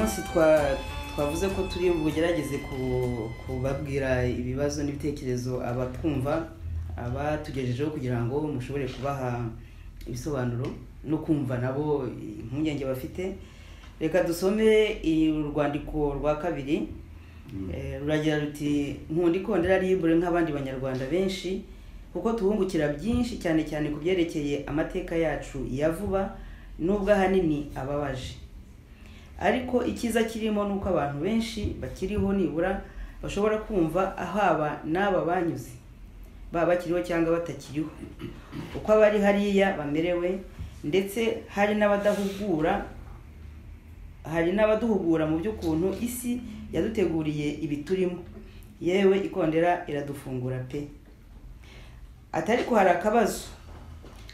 munsi twavuze ko turi bugerageze kubabwira ibibazo n'ibitekerezo abatwumva abatugejejeho kugira ngo mushobore kubaha ibisobanuro no kumva nabo impungenge bafite. Reka dusome urwandiko rwa kabiri. Ruragira ruti nkundi kondera libre nk'abandi banyarwanda benshi kuko tuhungukira byinshi cyane cyane kubyerekeye amateka yacu ya vuba nubwo ahanini ababaje. Ariko ikiza kirimo nuko abantu benshi bakiriho nibura bashobora kumva ahaba n'aba banyuze baba bakiriho cyangwa batakiriho uko abari hariya bamerewe, ndetse hari n'abaduhugura mu by'ukuntu isi yaduteguriye ibiturimo, yewe ikondera iradufungura pe. Atari ko hari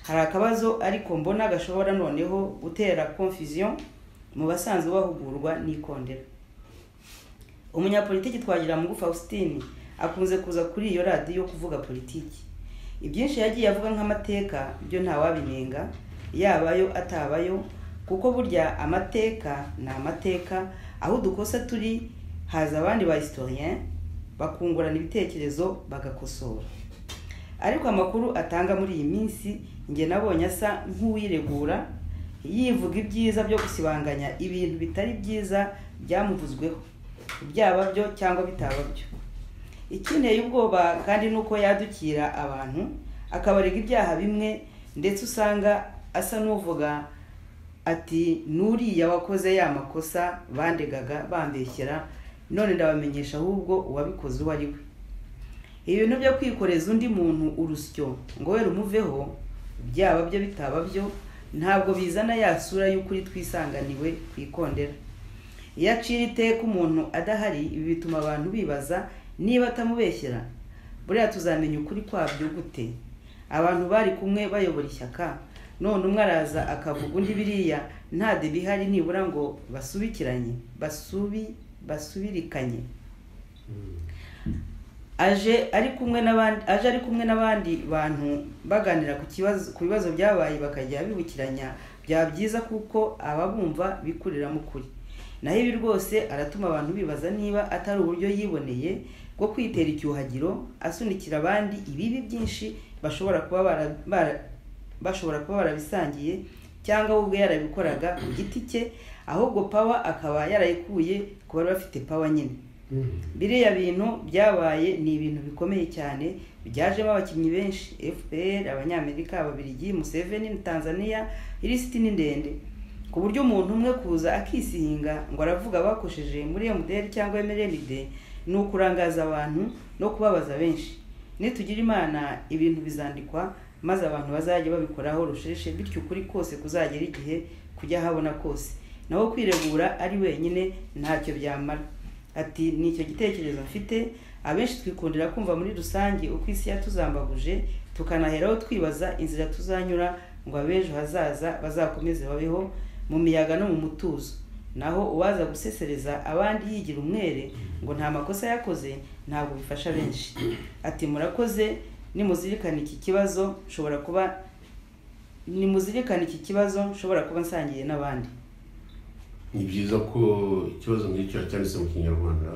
akabazo ariko mbona gashobora noneho gutera confusion mu basanzwe bahugurwa n'ikondera. Umunyapolitiki Twagiramungu Faustin akunze kuza kuri iyo radio kuvuga politiki. Ibyinshi yagiye avuga nk'amateka byo nta wabinenga, yabayo atabayo, kuko burya amateka na amateka, aho dukosa turi haza abandi ba historien bakungurana ibitekerezo bagakosora. Ariko amakuru atanga muri iyi minsi nge nabonye asa nk'uwiregura, yivuga ibyiza byo gusibanganya ibintu bitari byiza byamuvuzweho, byaba byo cyangwa bitaba byo. Ikinteye ubwoba kandi nuko yadukira abantu akabarega ibyaha bimwe, ndetse usanga asa n'uvuga ati nuriya wakoze ya makosa bandegaga bambeshyera, none ndabamenyesha ahubwo uwabikoze uwo ari we. Ibintu byo kwikoreza undi muntu urusyo ngo we rumuveho, byaba byo bitaba byo, ntabwo bizana yasura y'ukuri twisanganiwe kwikondera. Iyo acira iteka umuntu adahari, ibi bituma abantu bibaza niba atamubeshyera. Buriya tuzamenya ukuri kwabyo gute? Abantu bari kumwe bayobora ishyaka, none umwe araza akavuga undi biriya nta debihari nibura ngo basubirikanye. Aje ari kumwe n'abandi bantu baganira ku bibazo byabaye bakajya bibukiranya, bya byiza kuko ababumva bikuriramo kuri. Naho ibi rwose aratuma abantu bibaza niba atari uburyo yiboneye bwo kwitera icyuhagiro asunikira abandi ibibi byinshi bashobora kuba barabisangiye, cyangwa ubwe yarabikoraga ku giti cye, ahubwo power akaba yarayikuye ku bari bafite power nyine. Biriya bintu byabaye ni ibintu bikomeye cyane, byajemo abakinnyi benshi, FPR, abanyamerika, ababiligi, Museveni, Tanzania, ilisiti ni ndende, ku buryo umuntu umwe kuza akisihinga ngo aravuga bakosheje muri MDR cyangwa MRND ni ukurangaza abantu no kubabaza benshi. Nitugira Imana ibintu bizandikwa maze abantu bazajya babikoraho rusheshe, bityo ukuri kose kuzagera igihe kujya habona kose. Naho kwiregura ari wenyine ntacyo byamara. Ati nicyo gitekerezo mfite, abenshi twikundira kumva muri rusange uko isi yatuzambaguje, tukanaheraho twibaza inzira tuzanyura ngo abejo hazaza bazakomeze babeho mu miyaga no mu mutuzo. Naho uwaza gusesereza abandi yigira umwere ngo nta makosa yakoze, ntabwo bifasha benshi. Ati murakoze, nimuzirikana iki kibazo nshobora kuba nsangiye n'abandi. Ni byiza ko ikibazo nk'icyo cyanditse mu Kinyarwanda,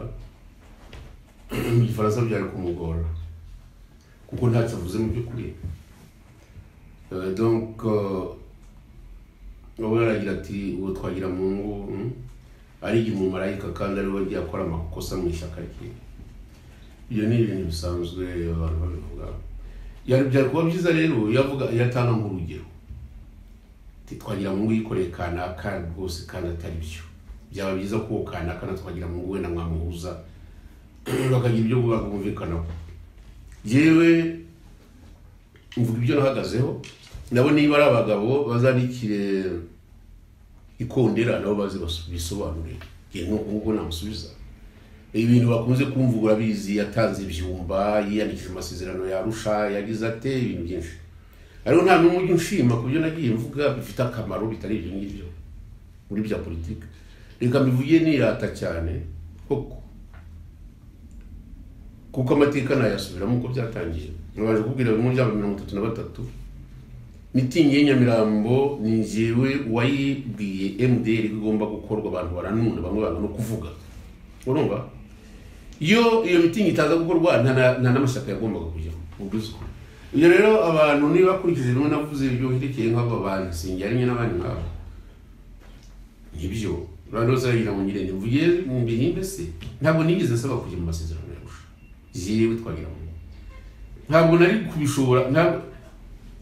mu Gifaransa byari kumugora kuko ntacyo avuze mu by'ukuri. Donc uwo yaragira ati uwo Twagiramungu ari umumarayika kandi ari we wagiye akora amakosa mu ishyaka rye. Ibyo ni ibintu bisanzwe abantu babivuga. Byari kuba byiza rero yatanga nk'urugero, Twagiramungu yikoreye kanaka rwose kandi atari byo. Byaba byiza ko kanaka na Twagiramungu wenda mwamuhuza bakagira ibyo bumvikanaho. Yewe mvuga ibyo nahagazeho, nabo niba ari abagabo bazandikire ikondera nabo bazi bisobanure. Nk'uko namusubiza ibintu bakunze kumvugura bizi, yatanze ibyumba, yiyandikije amasezerano ya Arusha, yagize ate ibintu byinshi. Ariko nta n'umujyi unshima ku byo nagiye mvuga bifite akamaro bitari ibyo ngibyo muri bya politiki. Reka mbivuye nirata cyane kuko amateka nayasubiramo uko byatangiye. Nabaje kubwira mu muryango 33 mitingi y'Inyamirambo ni jewe wayibwiye MDR igomba gukorwa abantu baranunda bamwe banga no kuvuga urumva iyo mitingi itaza gukorwa nta n'amashyaka yagombaga kujyamo ubuzwe iyo rero abantu niba kurikije bimwe navuze ibyo hirekeye nk'aba bantu sinjyanye n'abandi nk'abo nibyo rero zagira mu ngire mvuye mu bihimbe se ntabwo nigeze saba kujya mu masezerano yarusha jewe twagira mu ntabwo nari kubishobora ntabwo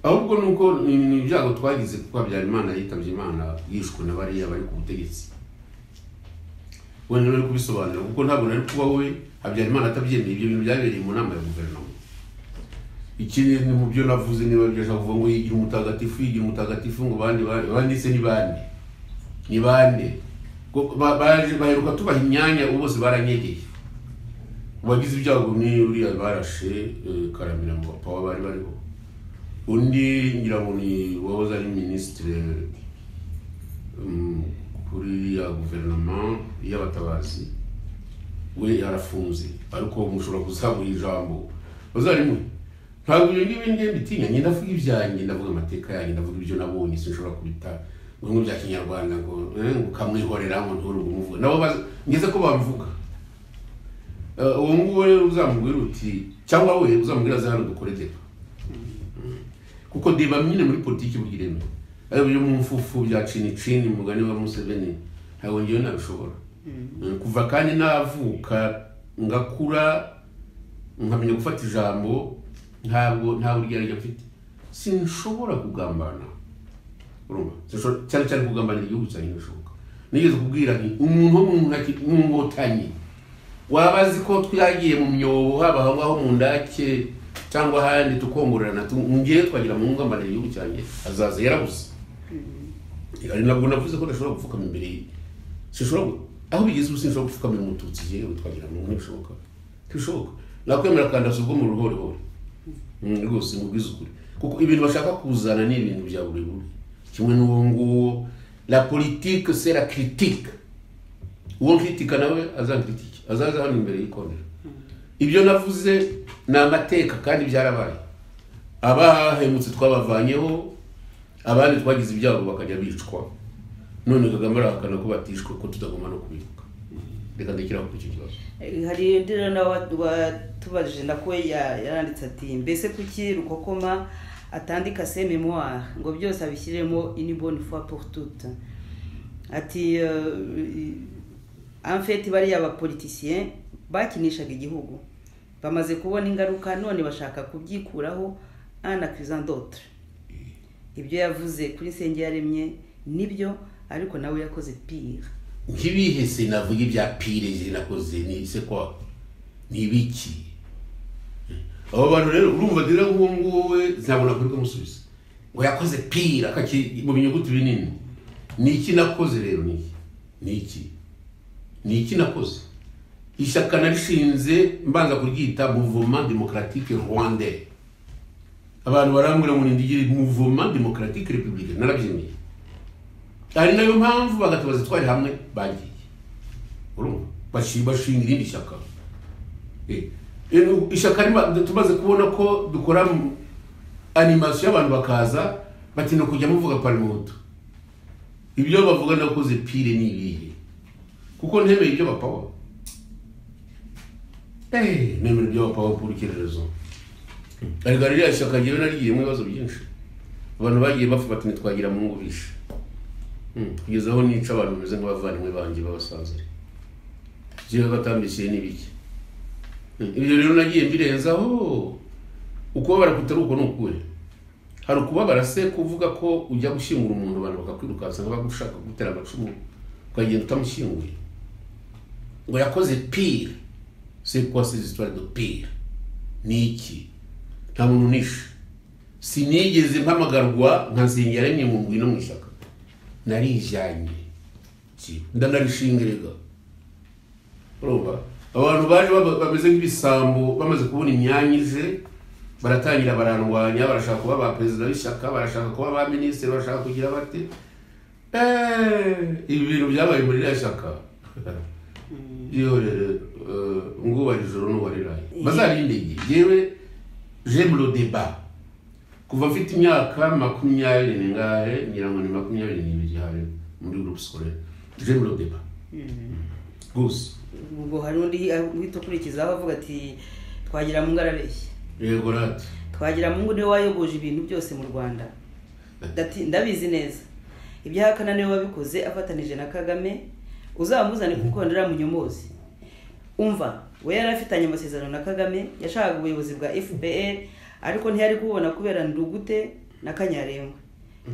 ahubwo nuko ni ibyago twagize kuko Habyarimana yitabye Imana yishwe na bariya bari ku butegetsi wenda nari kubisobanura kuko ntabwo nari kuba we Habyarimana atabyemeye ibyo bintu byabereye mu nama ya guverinoma ikindi mu byo navuze niba byashaka kuvuga ngo yigira umutagatifu ngo bandi se ni bande baje baheruka tubaha imyanya bose baranyegeye wagize ibyago ni uriya barashe Karamira mu bapa bari bariho undi ngira ngo ni wahoze ari ministre kuri ya guverinoma y'abatabazi we yarafunze ariko mushobora kuzamuha ijambo bazarimo ntabwo ibyo ngibyo bitinya ngenda ndavuga ibyanjye ndavuga amateka yanjye ndavuga ibyo nabonye sinshobora kubita ngo bya Kinyarwanda ngo ukamwihorera ngo nturugo umuvuga nabo ngeze ko bamvuga uwo nguwo rero uzamubwira uti cyangwa we uzamubwira za hano dukore deba kuko deba nyine muri politiki bugireme ayo byo mu mfufu bya cini mugani wa Museveni ntabwo ngiye nabishobora kuva kandi navuka ngakura nkamenya gufata ijambo ntabwo ryari mfite sinshobora kugambana urumva cyane kugambanira igihugu cyane bishoboka nigeze kubwira nti umuntu wo mu nkotanyi wabazi ko twagiye mu myobo haba aho mu ndake cyangwa handi tukongorerana ngiye twagira mu ngambanira igihugu cyane azaza yarabuze ari nabwo navuze ko ndashobora gupfukama imbere sinshobora aho bigeze ubu sinshobora gupfukamira umututsi yewe twagira mu ntibishoboka nakwemera kandi asubwo mu ruhorehore rwose mubwiza ukuri kuko ibintu bashaka kuzana ni ibintu bya buri kimwe n'uwo nguwo la politique c'est la critique uwo critique nawe azankritike azaza hano imbere y'ikorera ibyo navuze ni amateka kandi byarabaye abahemutse twabavanyeho abandi twagize ibyago bakajya bicwa none Kagame arahakana ko batishwe ko tutagomba no kubibuka reka ndekeraho ku kibazo hari ndira nawe watubajije nako yaranditse ati mbese kuki Rukokoma atandika ses mémoires ngo byose abishyiremo une bonne fois pour toutes ati en fait bari aba politiciens bakinishaga igihugu bamaze kubona ingaruka none bashaka kubyikuraho en accusant d'autres ibyo yavuze kuri Nsengiyaremye nibyo ariko nawe yakoze pire nkibihe se navuga ibya pire je nakoze ni se kwa ni biki abo bantu rero urumva dira nguwe zabona kuri kumusubiza ngo yakoze pire akaki mu binyuguti binini ni iki nakoze rero ni iki nakoze ishyaka narishinze mbanza kuryita Mouvement Démocratique Rwandais abantu barambura ngo ndigire Mouvement Démocratique Républicain narabyemeye ari nayo mpamvu bagatabaza twari hamwe bagiye urumva bashinga irindi shyaka ishyaka tumaze kubona ko dukora animation y'abantu bakaza bati no kujya muvuga parlement ibyo bavuga nakoze pire ni ibihe kuko ntemeye ibyo bapawa nemeye ibyo bapawa pour quelle raison ariko ririya shyaka ryewe narigiyemo ibibazo byinshi abantu bagiye bapfa bati twagira mu ngo bishe kugeza aho nica abantu bameze nk'abavandimwe banjye b'abasanzwe jewe batambishye n'ibiki ibyo rero nagiye mbirenzaho uko barakutari uko n'ukuri hari ukubabara se kuvuga ko ujya gushyingura umuntu abantu bakakwirukansa bagushaka gutera amacumu ukagenda utamushyinguye ngo yakoze pire c'est quoi ces histoires de pire ni iki nta muntu nishe sinigeze mpamagarwa nka Nsengiyaremye mu ngwino mu ishyaka narijanye ndanarishingerega urumva abantu baje bameze nk'ibisambo bamaze kubona imyanya ije baratangira barandwanya barashaka kuba ba president w'ishyaka barashaka kuba ba ministre barashaka kugira bate ibi bintu byabaye muri ya shyaka nguba ijoro n'uwariraye bazarindege yewe j'aime le débat kuva mfite imyaka 20 n'ingahe ngira ngo ni 22 hari muri groupe scolaire tuje muri deba gusa ubwo hari undi wito kurikizaho avuga ati twagira mu ngarabeshye yego rati twagira mu ngo niwe wayoboje ibintu byose mu Rwanda ndabizi neza ibyahakana niwe wabikoze afatanije na Kagame uzamuzane kuko ndara munyomozi umva we yarafitanye amasezerano na Kagame yashakaga ubuyobozi bwa FPR ariko ntiyari kubona kubera Ndugute na Kanyarengwa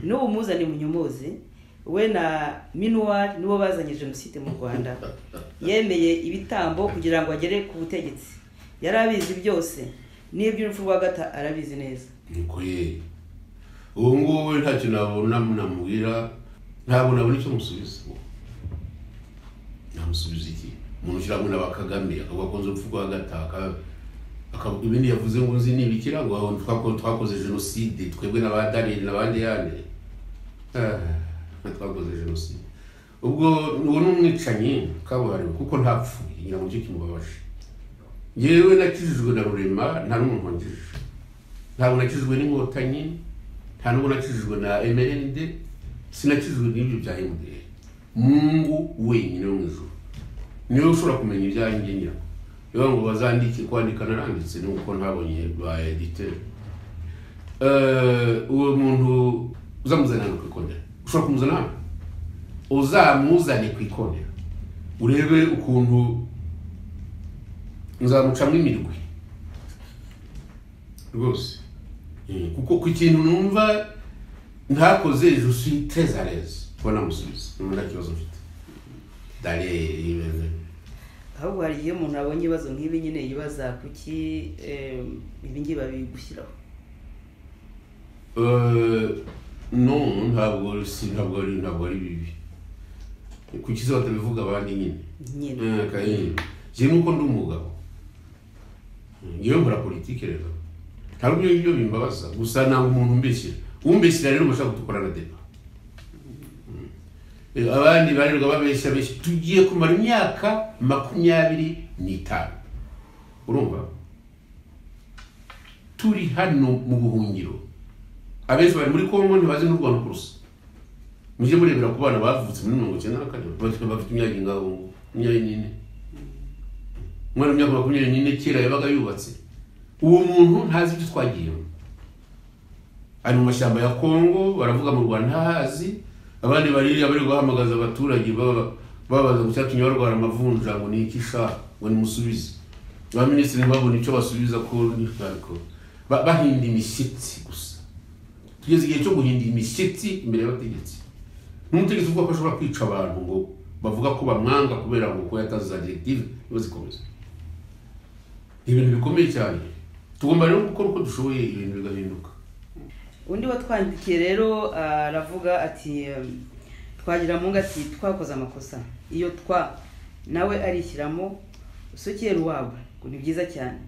n'ubu muzane munyomozi we na Minuar nibo bazanye genocide mu Rwanda yemeye ibitambo kugira ngo agere ku butegetsi yarabizi byose n'iby'urupfu rwa Gata arabizi neza niko ye ubu ngubu ntacyo nabona namubwira ntabwo nabona icyo musubiza namusubiza iki umuntu ushyiramo n'abakagame akavuga ko urupfu rwa Gata ibindi yavuze ngo nzi nibikira ngo twakoze genocide twebwe n'abadari n'abandi yane twakoze genocide ubwo uwo n'umwicanyi kabuhariwe kuko ntapfuye ngira ngo cyo kimubabaje yewe nakijijwe na Rurema nta n'umuntu wangije ntabwo nakijijwe n'inkotanyi nta n'ubwo nakijijwe na MRND sinakijijwe n'ibyo bya MDR Mungu wenyine wo mwijuru niwe ushobora kumenya ibyanjye ngira yo ngo bazandike kwandika naranditse nuko ntabonye ba editor uwo muntu uzamuzana ku ikondera ushobora kumuzana uzamuzane ku ikondera urebe ukuntu nzamucamo imirwe rwose kuko ku kintu numva ntakoze je suis très à l'aise bona musubiza nunda kibazo mfite dale ahubwo hari igihe umuntu abonye ibibazo nk'ibi nyine yibaza kuki ibi ngibi babigushyiraho no ntabwo ari bibi kuki se batabivuga abandi nyine kayi je nuko ndi umugabo ngiye nkora politike rero ntabwo ibyo bimbabaza gusa ntabwo umuntu umbeshyira rero bashaka gutukorana deba abandi barirwa babeshya tugiye kumara imyaka 25 urumva turi hano mu buhungiro abenshi bari muri Kongo ntibazi n'u Rwanda kurusa muje murebera ku bana bavutse muri 1994 bafite imyaka ingaho nyine mwana myaka 24 kera yabaga yubatse uwo muntu ntazi icyo twagiyemo ari mu mashyamba ya Kongo baravuga mu Rwanda ntahazi abandi bari guhamagaza abaturage babaza gucyatumye barwara amavunja ngo ni ikisha ngo ni musubize ba ministre babona icyo basubiza ko niko bahinda imishyitsi gusa tugeze igihe cyo guhinda imishyitsi imbere y'abategetsi n'umutegetsi uvuga ko ashobora kwica abantu ngo bavuga ko bamwanga kubera ngo ko yataza directive bazikomeza ibintu bikomeye cyane tugomba rero gukora uko dushoboye ibintu bigahinduka undi watwandikiye rero aravuga ati twagira mu ngati twakoze amakosa iyo nawe arishyiramo usokera wabo ngo ni byiza cyane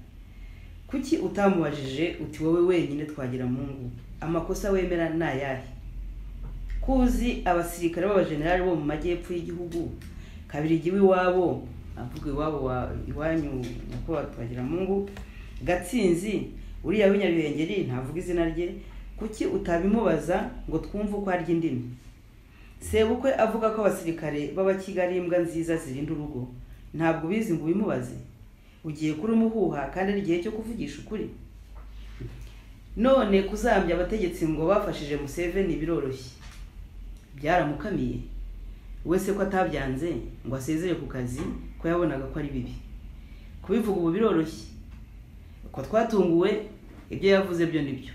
kuki utamubajije uti wowe wenyine twagira mu ngo amakosa wemera nayahe kuzi abasirikare b'abagenerali bo mu majyepfo y'igihugu kabiri giwe wabo avuga iwabo iwanyu nako twagira mu ngo Gatsinzi uriya w'Inyabihengeri ntavuga izina rye kuki utabimubaza ngo twumve uko arya indimi sebukwe avuga ko abasirikare b'abakigali imbwa nziza zirinda urugo ntabwo bizi ngo bimubaze ugiye kuri umuhuha kandi ari igihe cyo kuvugisha ukuri none kuzambya abategetsi ngo bafashije Museveni biroroshye byaramukamiye wese ko atabyanze ngo asezere ku kazi ko yabonaga ko ari bibi kubivuga ubu biroroshye ko twatunguwe ibyo yavuze byo nibyo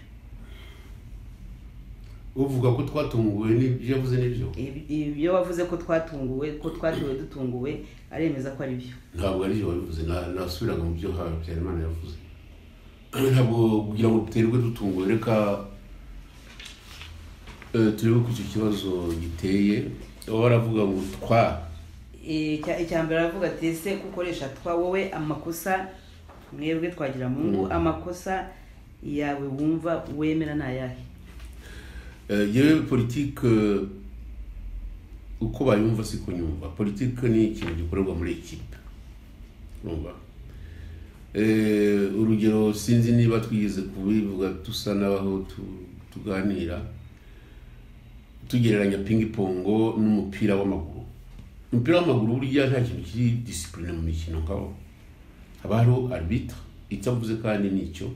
uvuga ko twatunguwe n'ibyo yavuze nibyo ibyo wavuze ko twatunguwe ko twatuwe dutunguwe aremeza ko ari byo ntabwo ari byo wabivuze nasubiraga mu byo Habyarimana yavuze ntabwo kugira ngo duterwe dutunguwe reka turebe ku icyo kibazo giteye baravuga ngo icyambere aravuga ati ese gukoresha wowe amakosa mwebwe twagira mu ngo amakosa yawe wumva wemera nayahe yewe politique uko bayumva siko nyumva politique ni ikintu gikorerwa muri equipe urumva urugero sinzi niba twigeze kubivuga dusa nabaho tuganira tugereranya ping pong n'umupira w'amaguru. Umupira w'amaguru burya nta kintu kiri discipline mu mikino ngaho. Haba hariho arbitre itavuze kandi nicyo.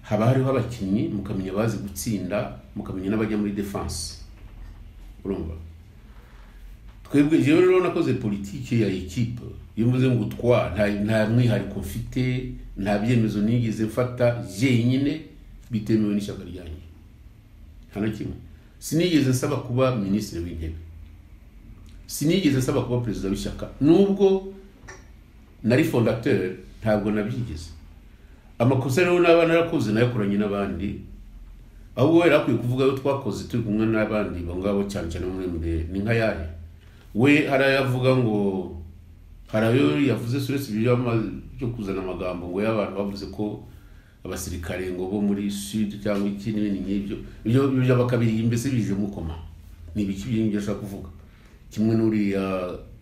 Haba hariho abakinnyi mukamenya bazi gutsinda, mukamenya n'abajya muri defense. Urumva? Twebwe jewe rero nakoze politike ya equipe. Yumvuze ngo nta mwihariko mfite, nta byemezo nigeze mfata jenyine bitemewe n'ishyaka ryanjye. Hana kimwe. Sinigeze nsaba kuba ministre w'intebe. Sinigeze nsaba kuba perezida w'ishyaka. Nubwo nari fondateur ntabwo nabyigeze. Amakosa rero n'abana narakoze nayakoranye n'abandi. Ahubwo wera akwiye kuvuga yo twakoze turi kumwe n'abandi bangabo cyane muri mbere ni nka yahe. We harayavuga ngo harayo yavuze surese byo kuzana amagambo ngo y'abantu bavuze ko abasirikare ngo bo muri sud cyangwa iki n'ibindi nk'ibyo ibyo bakabiri imbese bije mukoma. Ni biki byinshi ashaka kuvuga. Kimwe n'uri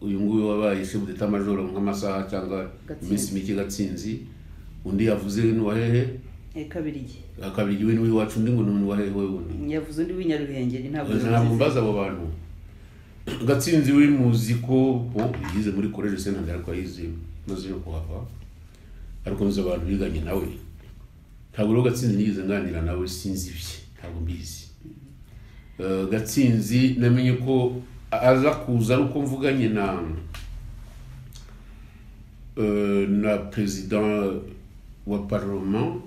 uyu nguyu wabaye chef d'état major nk'amasaha cyangwa iminsi mike Gatsinzi, undi yavuze ni wahehe kabirigi we ni wacu ndi ngo ni wahehe wewe yavuze undi w'Inyaruhengeri ntabwo mbaza abo bantu. Gatsinzi we muzi ko yize muri college Saint ariko yize maze yo kuhava ariko nzi abantu biganye nawe. Ntabwo rero Gatsinzi nigeze nganira nawe sinzi bye ntabwo mbizi. Gatsinzi namenye ko aza kuza uko mvuganye na president wa parlement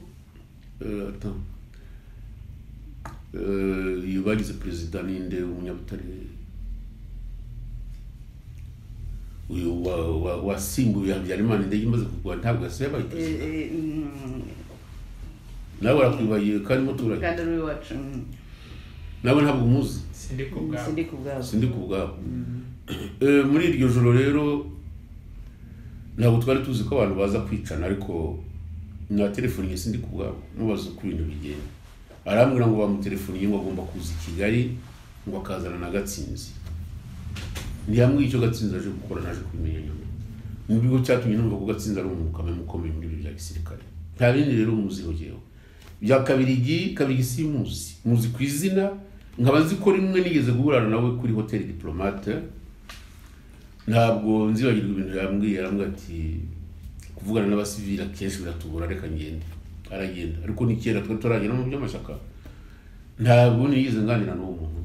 yubagize president ninde umunyabutare uyu wasimbuye Habyarimana ndege imaze kugwa ntabwo yaseba nawe arakwibaye kandi muturanye kandi ari wacu nawe ntabwo umuzi. Sindi kubwabo. Muri iryo joro rero ntabwo twari tuzi ko abantu baza kwicana ariko na telefone sindi kubwabo mubaza ku bintu bigenda. Arambwira ngo bamutelefoniye ngo agomba kuza i Kigali ngo akazana na Gatsinzi. Ntiyambwiye icyo Gatsinzi aje gukora naje kubimenya nyuma. Nibwo cyatumye numva ko Gatsinzi ari umukame mukomeye muri bya gisirikare. Nta bindi rero muzi hogeho. Bya kabirigi si muzi ku izina nkaba nzi ko rimwe nigeze guhurana nawe kuri hotel Diplomate. Ntabwo nzibagirwa ibintu yambwiye ati kuvugana n'abasivili kenshi biratubura reka ngende. Aragenda ariko ni kera twe turagenda mu by'amashaka. Ntabwo nigeze nganira n'uwo muntu.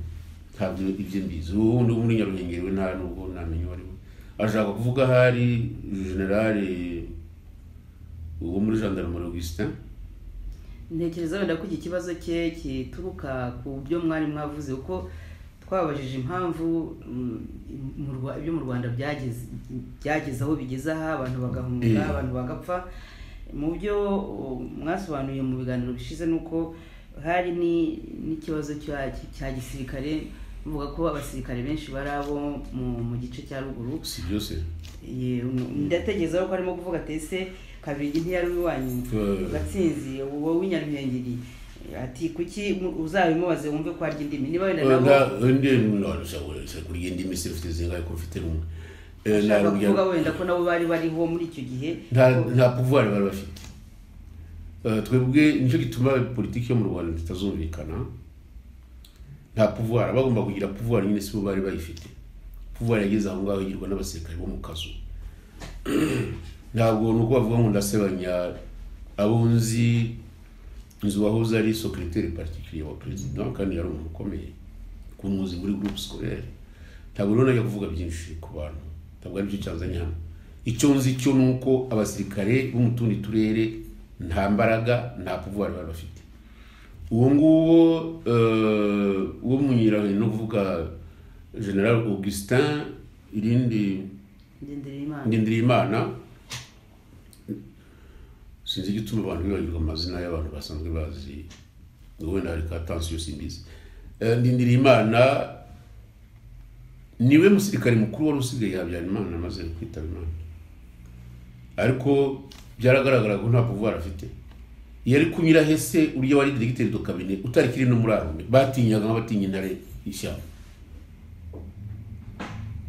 Ntabwo ibyo mbizi. Ubundi muri Nyaruhengeri we nta nubwo namenye wari we. Ashaka kuvuga hari general uwo muri gendarmerie Augustin. Ntekereza wenda ko iki kibazo cye kituruka ku byo mwari mwavuze uko twabajije impamvu ibyo mu Rwanda byageze aho bigeze aha abantu bagahunga abantu bagapfa. Mu byo mwasobanuye mu biganiro bishize nuko hari n'ikibazo cya gisirikare mvuga ko abasirikare benshi barabo mu gice cya ruguru. Si byose. Ndategereza ko arimo kuvuga tese kabiri ntiyari wiwanyu Gatsinzi wowe w'Inyaruhengeri ati kuki uzabimubaze wumve ko arya indimi niba wenda nabo ndimi nashobora kurya indimi sifite zingaye ko mfite rumwe. Nashaka kuvuga wenda ko nabo bari bariho muri icyo gihe nta pouvoir bari bafite. Twebwe nicyo gituma politiki yo mu Rwanda itazumvikana. Nta pouvoir bagomba kugira pouvoir nyine sibo bari bayifite. Pouvoir yageze aho ngaho yigirwa n'abasirikare bo mu kazu. Ntabwo nuko bavuga ngo ndasebanya abunzi nzu wahoze ari secrétaire particulier wa president kandi yari umuntu ukomeye kumuzi muri groupe scolaire. Ntabwo rero najya kuvuga byinshi ku bantu. Ntabwo ari byo cyanzanye hano. Icyo nzi cyo nuko abasirikare bo mu tundi turere nta mbaraga nta pouvoir bari bafite. Uwo nguwo uwo munyiraho no kuvuga General Augustin Ndindirimana sinzi gituma abantu bibagirwa amazina y'abantu basanzwe bazi wenda hari ka tension simbizi. Ndindirimana niwe musirikare mukuru wari usigaye Habyarimana amaze kwitaba Imana. Ariko byaragaragara ko nta pouvoir afite. Yari kunyira hese uriya wari directeur de cabinet utari kiri no muri arme batinyaga nk'abatinya intare ishyamba.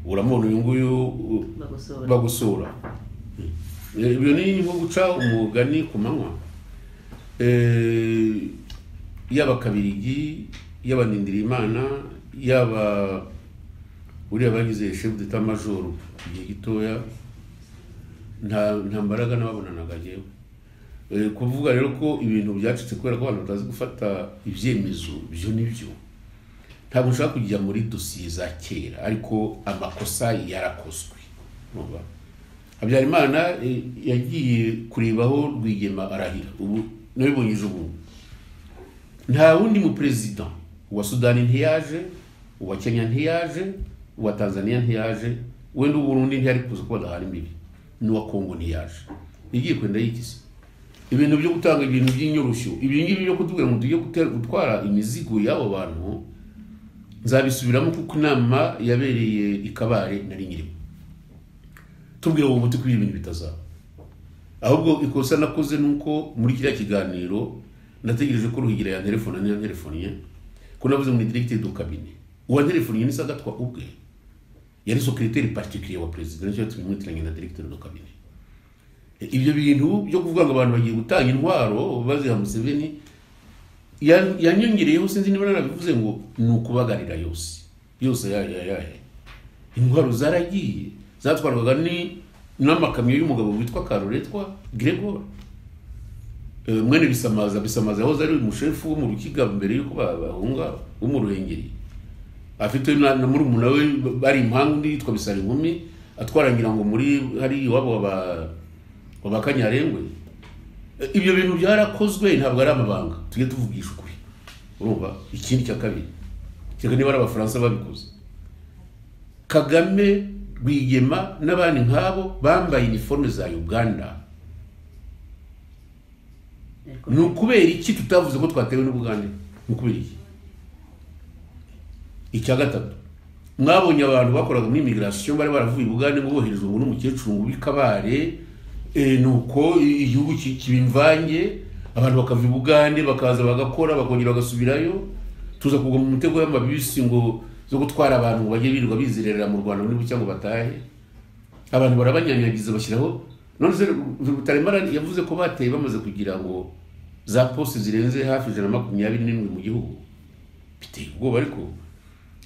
Uramubona uyu nguyu bagusura ibyo ni nko guca umugani ku manywa yaba Kabirigi yaba Ndindirimana yaba uriya bagize chef d'état major igihe gitoya nta mbaraga nababonanaga jewe kuvuga rero ko ibintu byacitse kubera ko abantu batazi gufata ibyemezo byo nibyo ntabwo nshaka kujya muri dosiye za kera ariko amakosa yarakozwe numva Habyarimana yagiye kuribaho Rwigema arahira ubu nabibonye ubu nta wundi mu president wa Sudani ntiyaje uwa Kenya ntiyaje uwa Tanzania ntiyaje wenda Burundi ntiyari kuza kuba dahari mbibi n'uwa Kongo ntiyaje igiye kwenda yikise ibintu byo gutanga ibintu by'inyorosho ibyo ngibi byo kutubwira ngo tujye gutwara imizigo y'abo bantu nzabisubiramo kuko inama yabereye ikabare nari nyirimo tubwira ubu buti kuri ibintu bitazaba ahubwo ikosa nakoze nuko muri kiriya kiganiro nategereje ko Ruhigira ya telefone ko navuze mu directeur du cabinet uwa telefone ni Sagatwa ubwe yari secrétaire particulier wa president cyo tumwitiranye na directeur du cabinet ibyo bintu byo kuvuga ngo abantu bagiye gutanga intwaro baziha Museveni yanyongereyeho sinzi niba narabivuze ngo nukubagarira yose ya intwaro zaragiye zatwarwaga ni n'amakamyo y'umugabo witwa Karuretwa Gregor mwene bisamaza yahoze ari umushefu wo mu Rukiga mbere yuko bahunga wo mu Ruhengeri afite na muri umunawe bari impangu ndi yitwa Bisari Nkumi atwarangira ngo muri hari iwabo wabakanyarengwe ibyo bintu byarakozwe ntabwo ari amabanga tujye tuvugisha ukuri urumva ikindi cya kabiri cyane niba ari abafaransa babikoze Kagame Rwigema n'abandi nkabo bambaye uniforme za Uganda nukubera iki tutavuze ko twatewe n'Ubugande nukubera iki icya gatatu mwabonye abantu bakoraga muri immigration bari baravuye Bugande ngo boherezwe ngo n'umukecuru ngo bikabare nuko igihugu kibimvange abantu bakava Bugande bakaza bagakora bakongera bagasubirayo tuza kugwa mu mutego y'amabisi ngo zo gutwara abantu bagiye birirwa bizerera mu Rwanda muri bucya ngo batahe abantu barabanyanyagiza bashyiraho none se Rutaremara yavuze ko bateye bamaze kugira ngo za poste zirenze hafi 127 mu gihugu biteye ubwoba ariko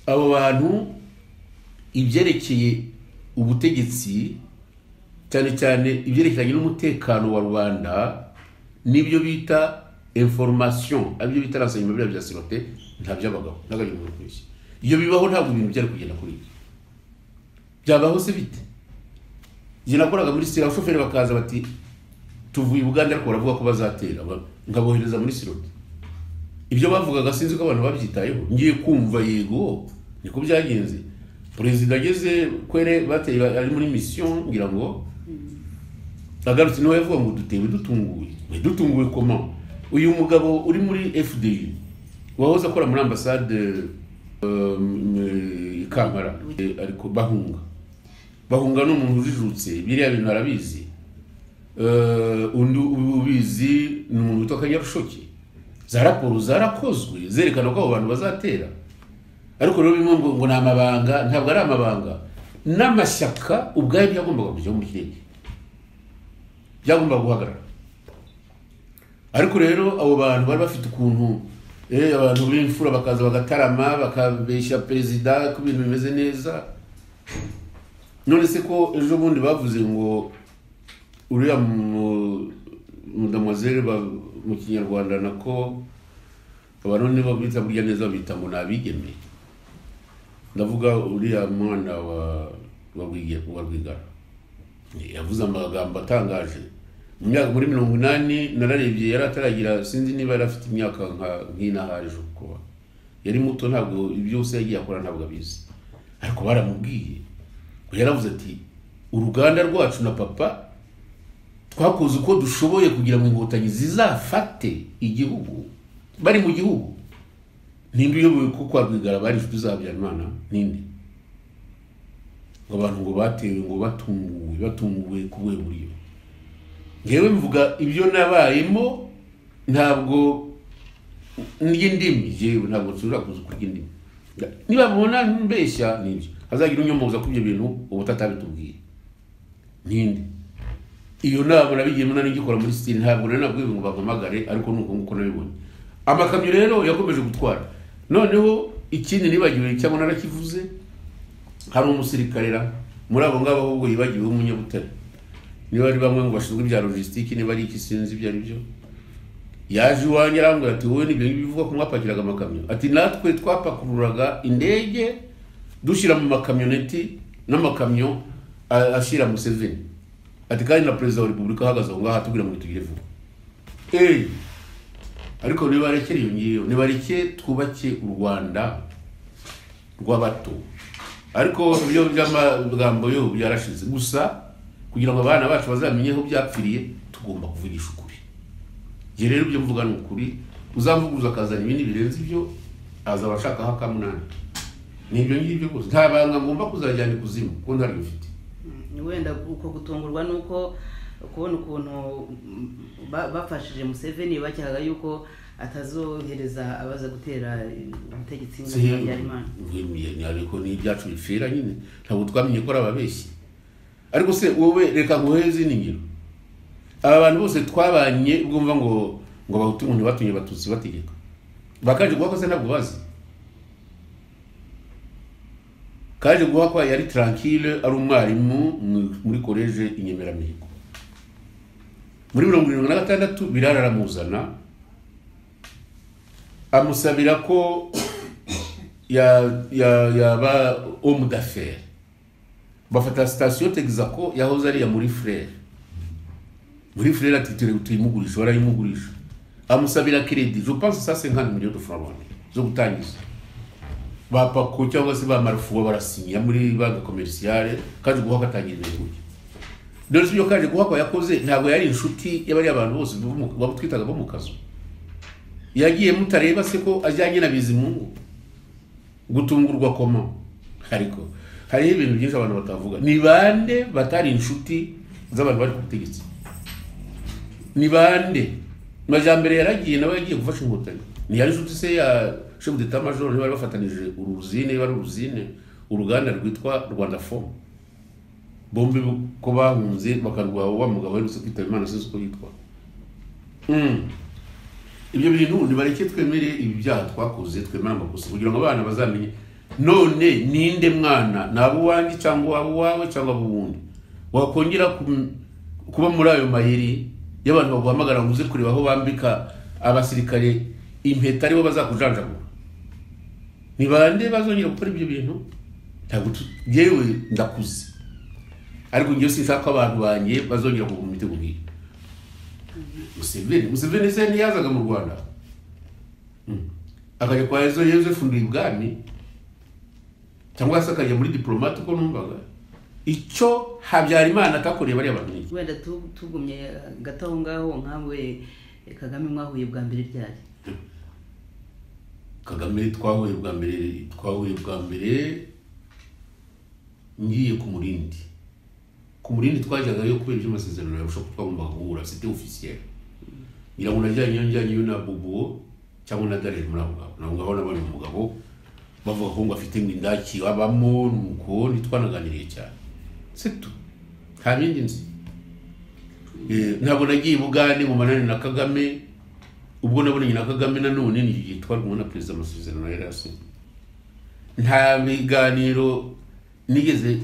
abo bantu ibyerekeye ubutegetsi cyane ibyerekeranye n'umutekano wa rubanda nibyo bita information abyo bita renseignement bya sécurité ntabyabagaho nagari mu kwisi iyo bibaho ntabwo ibintu byari kugenda kuri byabaho se bite nakoraga muri sira abashoferi bakaza bati tuvuye Uganda ariko baravuga ko bazatera ngabohereza muri Sirote ibyo bavugaga sinzi ko abantu babyitayeho ngiye kumva yego niko byagenze president ageze kwere bateye ari muri mission ngira ngo agarutse no yavuga ngo dutunguwe comment uyu mugabo uri muri FDI wahoze akora muri ambassade Kampala ariko bahunga n'umuntu ujijutse biriya bintu arabizi undi ubizi n'umuntu witwa Kanyarushoki za raporo zarakozwe zerekana ko abo bantu bazatera ariko rero bimwe ngo ni amabanga ntabwo ari amabanga n'amashyaka ubwayo byagombaga kujya mu kirenge byagombaga guhagarara ariko rero abo bantu bari bafite ukuntu abantu b'imfura bakaza bagatarama bakabeshya president ko ibintu bimeze neza none se ko ejo bundi bavuze ngo uriya mudamoiselle mu Kinyarwanda nako abantu nibo bita burya neza bita ngo nabigeme ndavuga uriya mwana wa Rwigara yavuze amagambo atangaje muri 80 nararebye yari ataragira sinzi niba yari afite imyaka nk'inahaje uko yari muto ntabwo byose yagiye akora ntabwo abizi ariko baramubwiye yaravuze ati uruganda rwacu na papa twakoze uko dushoboye kugira ngo inkotanyi zizafate igihugu bari mu gihugu ninde uyoboye ko kwa Rwigara bari inshuti za Habyarimana ninde ngo abantu ngo batewe ngo batunguwe kuwe muri yo ngewe mvuga ibyo nabayemo ntabwo ndimi jewe ntabwo nsubira kuzukurya indimi niba mubona mbeshya nibyo hazagira unyomoza kubyo bintu ubutatabitubwiye ninde iyo nama nabigiyemo nari ngikora muri sitini ntabwo nari nabwiwe ngo bampamagare ariko nuko nguko nabibonye amakamyo rero yakomeje gutwara noneho ikindi nibagiwe cyangwa narakivuze hari umusirikare muri abo ngabo ahubwo yibagiwe w'umunyabutare niba ari bamwe ngo bashinzwe ibya logistique niba ari iki sinzi ibyo ari byo yaje iwanjye arambwira ati wowe nibyo bivuga ko mwapakiraga amakamyo ati natwe twapakururaga indege dushyira mu makamyoneti n'amakamyo ashyira Museveni ati kandi na perezida wa repubulika ahagaze aho ngaho atubwira ngo tugire vuba ariko nibarekere iyo ngiyo nibareke twubake u Rwanda rw'abato ariko ibyo by'amagambo yo byarashize gusa kugira ngo abana bacu bazamenye aho byapfiriye tugomba kuvugisha ukuri je rero ibyo mvuga ni ukuri uzamvuguza akazana ibindi birenze ibyo azaba ashaka hakamunani nibyo ngibyo gusa nta banga ngomba kuzajyana kuzimu ko ntari bifite wenda uko gutungurwa nuko kubona ukuntu bafashije Museveni bacyaga yuko atazohereza abaza gutera ubutegetsi n'Habyarimana ariko ni ibyacu bifera nyine ntabwo twamenye ko ababeshyi ariko se wowe reka nguheze n'ingiro aba bantu bose twabanye ubwumva ngo bahutu umuntu batunye batutsi bategeka bakaje guha ko se ntabwo bazi kaje guha ko yari tranquille ari umwarimu muri college Inyemeramihigo muri 1976 biraramuzana amusabira ko yaba homme d'affaires bafata station Texaco yahoze ari ya muri frère ati tuyimugurisha barayimugurisha amusabira credit je pense ça 50 millions de francs zo gutangiza bapako cyangwa se bamarufu barasinya muri banque commerciale kaje guha katangira ibintu dore ibyo kaje guha ko yakoze ntabwo yari inshuti y'abari abantu bose babutwitaga bo mu kazo yagiye mutareba se ko ajyanye na Bizimungu gutungurwa koma ariko hari ibintu byinshi abantu batavuga ni bande batari inshuti z'abantu bari kubutegetsi ni bande majambere yaragiye nawe yagiye gufasha inkotanyi ni yari inshuti se ya chef d'état major bari bafatanije uruzine uruganda rwitwa Rwanda Form bombe ko bahunze bakarwa wa mugabo wari kwitaba Imana sinzi ko yitwa ibyo bintu nibareke twemere ibyaha twakoze twemera amakosa kugira ngo abana bazamenye none ninde mwana nabo wangi cyangwa abo wawe cyangwa abo wundi wakongera kuba muri ayo mayeri y'abantu baguhamagara nguze kureba aho bambika abasirikare impeta aribo bazakujanjagura ni bande bazongera gukora ibyo bintu ntabwo yewe ndakuze ariko ngiye sinshaka abantu banye bazongera kuguma mu mitego ngiye Museveni se ntiyazaga mu Rwanda akajya kwa Joseph Ndibwami cyangwa se akajya muri diplomate uko numvaga icyo Habyarimana atakoreye bari abantu ni wenda tugumye gataho ngaho nkawe Kagame mwahuye bwa mbere ryari Kagame twahuye bwa mbere ngiye ku Murindi twajyaga yo kubera amasezerano yabusha twagomba guhura c'était officiel ngira ngo najyanye na Bobo cyangwa na Darel muri abo ngabo nabone umugabo bavuga ko ngo afite indaki abamo nuko nitwanaganiriye cyane c'est tout nta bindi nzi ntabwo nagiye Bugande mu manani na Kagame ubwo nabonanye na Kagame nanone ni yitwarwa na president amasezerano yari yasinye nta biganiro nigeze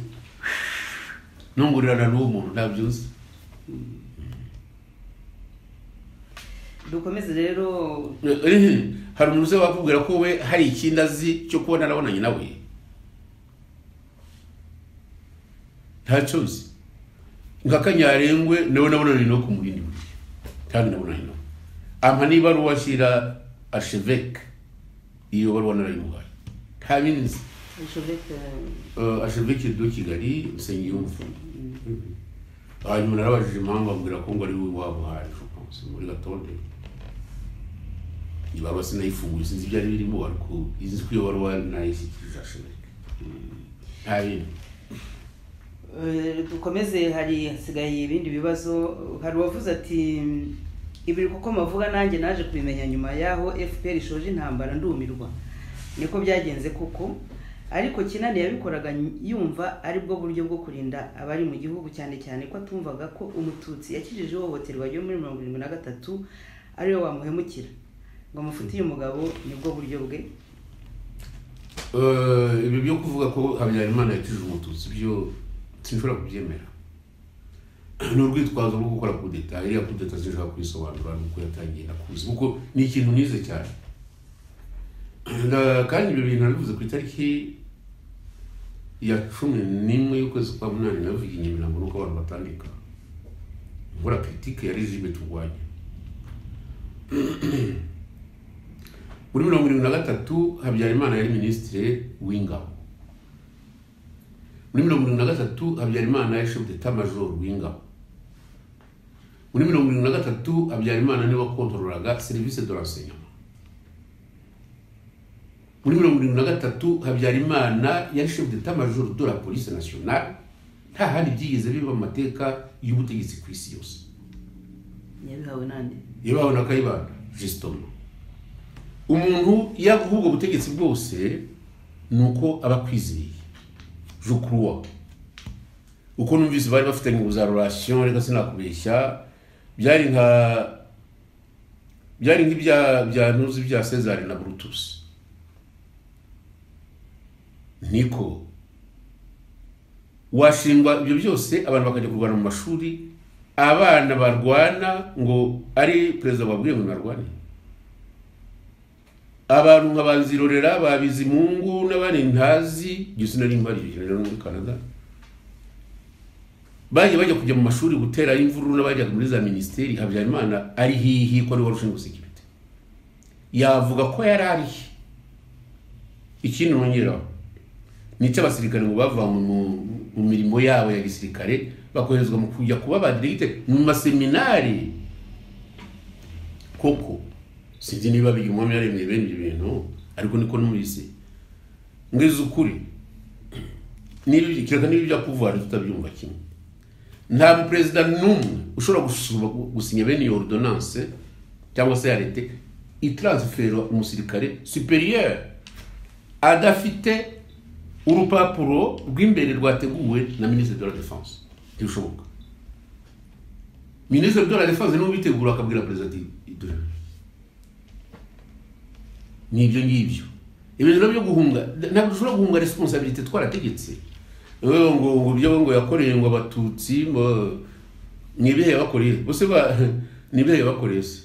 nungurirana n'uwo muntu ntabyuze dukomeze rero hari umuntu uze wakubwira ko we hari ikindi azi cyo kubona narabonanye nawe ntacyo nzi nka Kanyarengwe nawe nabonanye no ku Murindi kandi nabonanye nawe ampa niba ari uwashyira archevêque iyo bari wanarayimuhaye nta bindi nzi archevêque de Kigali Nsengiyumva hanyuma narabajije impamvu ambwira ko ngo ari we wabo hari muri Gatonde ibaba sinayifunguye sinzi ibyo ari birimo ariko izi kwiyo wari wanayishyikirije archevêque nta bindi dukomeze hari hasigaye ibindi bibazo hari wavuze ati ibiri kuko mavuga nanjye naje kubimenya nyuma yaho FPR ishoje intambara ndumirwa niko byagenze kuko ariko Kinani yabikoraga yumva ari bwo buryo bwo kurinda abari mu gihugu, cyane cyane ko atumvaga ko umututsi yakijije ihohoterwa ryo muri 1973 ari we wamuhemukira ngo amufitiye umugabo nibwo buryo bwe. Ibi byo kuvuga ko Habyarimana yakijije umututsi byo sinshobora kubyemera. Ni urwitwazo rwo gukora kudeta, iriya kudeta sinshobora kwisobanura nuko yatangiye nakuzi kuko ni ikintu nize cyane. Kandi ibyo bintu nabivuze ku itariki ya 11 y'ukwezi kwa munani navuga Nyamirambo nuko abantu batandika nkora critique ya regime turwanya. Muri 1973 Habyarimana yari ministre w'ingabo. Muri 1973 Habyarimana yari chef d'état major w'ingabo. Muri 1973 Habyarimana niwe wakontorolaga service de renseignement. Muri 1973 Habyarimana yari chef d'état major de la police nationale. Nta handi byigeze biba amateka y'ubutegetsi ku isi yose. Yabihawe nande? Yabaho na Kayibanda justement. Umuntu yahubwo butegetsi bwose nuko abakwizeye. Je crois. Uko numvise bari bafitanye ubuza relation reka sinakubeshya byari nk'ibya ntuzi bya César na Brutus. Niko washingwa ibyo byose abantu bakajya kurwana mu mashuri, abana barwana ngo ari president wabwiye ngo narwane. Abantu nk'abanzirorera babizi Mungu n'abandi ntazi gise nari mbari rero muri Canada. Bajya kujya mu mashuri gutera imvururu n'abajya muri za ministeri. Habyarimana ari hihi ko ari warushinzwe security. Yavuga ko yari ari ikintu nongeraho nice abasirikare ngo bava mu mirimo yabo ya gisirikare bakoherezwa mu kujya kuba ba directeur mu maseminari. Koko sinzi niba bigi umwami yaremeye bene ibyo bintu ariko niko numvise. Ngeze ukuri nibi kiraka nibi bya pouvoir tutabyumva kimwe. Nta mu president n'umwe ushobora gusinya bene iyo ordonnance cyangwa se arrêté itransfera umusirikare supérieur adafite urupapuro rw'imbere rwateguwe na ministre de la défense. Ntibishoboka. Ministre de la défense niwe bitegura akabwira president nibyo ngibyo. Ibintu byo guhunga ntabwo ushobora guhunga responsabilité twarategetse. Ngo byo ngo yakoreye ngo abatutsi nibihe bakoreye bose nibihe bakorese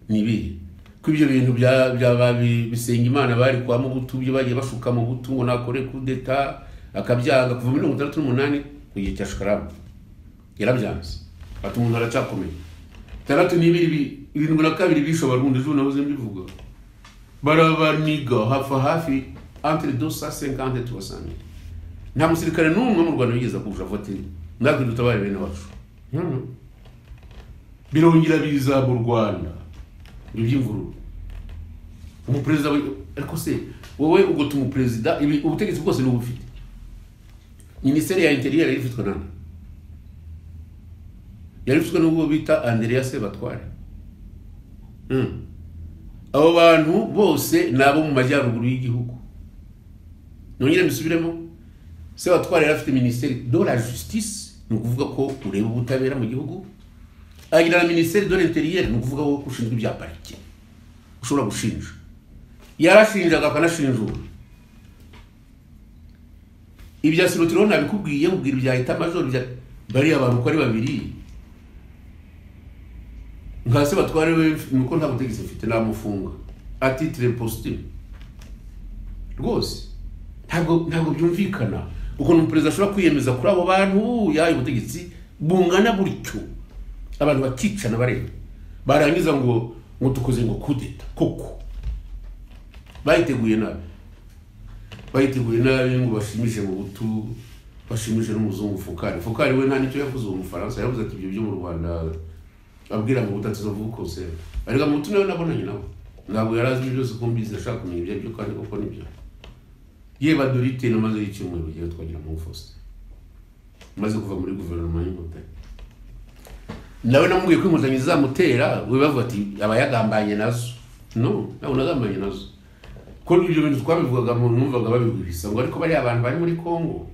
nibihe ko ibyo bintu bya bisenga Imana bari kwa Mubutu byo bagiye bashuka mu Butu ngo nakore kudeta akabyanga kuva muri 1938 kugiye cyashkaraba yarabyanze ati umuntu aracakomeye. Taratu nibiri 72 bishobora rundi ejo nahoze mbivuga barabaniga hafi entre 250 et 300 000. Nta musirikare n'umwe mu Rwanda yigeze kuja vote natwe dutabare bene wacu. Birongera biza mu Rwanda iby'imvururu. Umupresident ariko se wowe ugota umupresident ibi ubutegetsi bwose n'ubufite. Ministeri ya Interior yarifitwe nande? Yarifitwe n'ubwo bita Andrea Sebatware. Abo bantu bose nabo mu majyaruguru y'igihugu. Nongere mbisubiremo. Sebatware yarafite ministeri de la justice ni ukuvuga ko ureba ubutabera mu gihugu. Agira na ministeri de l'intérieur ni ukuvuga ko ushinzwe ibya parike ushobora gushinja. Yarashinjaga akanashinjura. Ibya Sirotiro nabikubwiye ubwira ibya Etat Major bya bari abantu ko ari babiri. Nka Sebatware we nuko nta butegetsi mfite namufunga a titre posthume. Rwose ntabwo byumvikana uko umuperezida ashobora kwiyemeza kuri abo bantu yayo ubutegetsi bungana buricyo abantu bakicana bareba barangiza ngo tukoze ngo kudeta koko bayiteguye nabi ngo bashimishe mu Butu bashimishe n'umuzungu Fokari we nta nicyo yavuze mu Faransa yavuze ati ibyo byo mu Rwanda abwira mu Butatu zo vuko se ariko mu Butu nawe nabonanye nawe ntabwo yarazi byose ko mbizi ashaka kumenya ibyo kandi koko nibyo. Yeba dorite namaze y'icyumweru gihe twagira mu Faustin maze kuva muri guverinoma y'Inkotanyi. Nawe namubwiye ko Inkotanyi zamutera we bavuga ati abayagambanye nazo. No ntabwo nagambanye nazo ko ibyo bintu twabivugaga mu numvaga babiguhisa ngo ariko bari abantu bari muri Kongo